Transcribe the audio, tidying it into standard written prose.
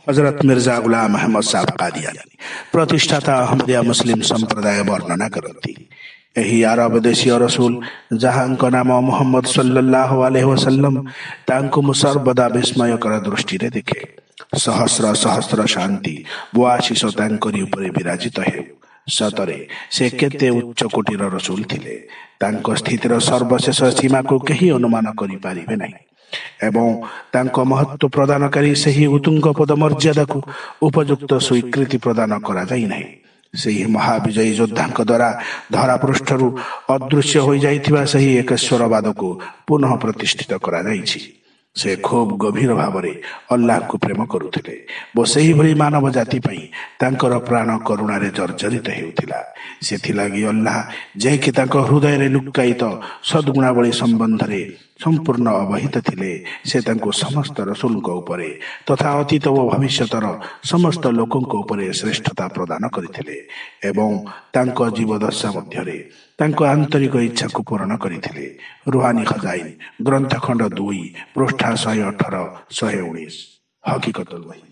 हजरत मिर्जा गुलाम अहमद साहब कादियानी प्रतिष्ठाता अहमदिया मुस्लिम संप्रदाय वर्णना करती। ଏହି ଆରବ ଦେଶୀୟ ରସୁଲ ଯାହାଙ୍କ ନାମ ମୁହମ୍ମଦ ସଲ୍ଲଲ୍ଲାହୁ ଆଲୈହି वसल्लम ତାଙ୍କୁ ମୁଁ ସର୍ବଦା ବିସ୍ମୟକର ଦୃଷ୍ଟିରେ ଦେଖେ। ସହସ୍ର ସହସ୍ର ଶାନ୍ତି ଓ ଆଶିଷ ତାଙ୍କରି ଉପରେ ବିରାଜିତ ହେଉ। ସତରେ ସେ କେତେ ଉଚ୍ଚ କୋଟିର ରସୁଲ ଥିଲେ। ତାଙ୍କ ସ୍ଥିତିର ସର୍ବଶେଷ ସୀମାକୁ କେହି ଅନୁମାନ କରିପାରିବେ ନାହିଁ ଏବଂ ତାଙ୍କ ମହତ୍ଵ ପ୍ରଦାନକାରୀ ସେହି ଉତ୍ତୁଙ୍ଗ ପଦ ମର୍ଯ୍ୟାଦାକୁ ଉପଯୁକ୍ତ ସ୍ୱୀକୃତି ପ୍ରଦାନ କରାଯାଇ ନାହିଁ। ସେହି ମହାବିଜୟୀ ଯୋଦ୍ଧାଙ୍କ ଦ୍ୱାରା ଧରାପୃଷ୍ଠରୁ ଅଦୃଶ୍ୟ ହୋଇଯାଇଥିବା ସେହି ଏକେଶ୍ୱରବାଦକୁ ପୁନଃ ପ୍ରତିଷ୍ଠିତ କରାଯାଇଛି। ସେ ଖୁବ୍ ଗଭୀର ଭାବରେ ଅଲ୍ଲାହକୁ ପ୍ରେମ କରୁଥିଲେ ଓ ସେହିଭଳି ମାନବ ଜାତି ପାଇଁ ତାଙ୍କର ପ୍ରାଣ କରୁଣାରେ ଜର୍ଜରିତ ହେଉଥିଲା। ସେଥିଲାଗି ଅଲ୍ଲାହ ଯିଏକି ତାଙ୍କ ହୃଦୟରେ ଲୁକ୍କାୟିତ ସଦ୍ଗୁଣାବଳୀ ସମ୍ବନ୍ଧରେ ସମ୍ପୂର୍ଣ୍ଣ ଅବହିତ ଥିଲେ, ସେ ତାଙ୍କୁ ସମସ୍ତ ରସୁଲଙ୍କ ଉପରେ ତଥା ଅତୀତ ଓ ଭବିଷ୍ୟତର ସମସ୍ତ ଲୋକଙ୍କ ଉପରେ ଶ୍ରେଷ୍ଠତା ପ୍ରଦାନ କରିଥିଲେ ଏବଂ ତାଙ୍କ ଜୀବଦଶା ମଧ୍ୟରେ ତାଙ୍କ ଆନ୍ତରିକ ଇଚ୍ଛାକୁ ପୂରଣ କରିଥିଲେ। ରୁହାନି ଖଜାଇନ୍ ଗ୍ରନ୍ଥଖଣ୍ଡ 2 ପୃଷ୍ଠା 118-119 ହକିକତୁଲ ବହି।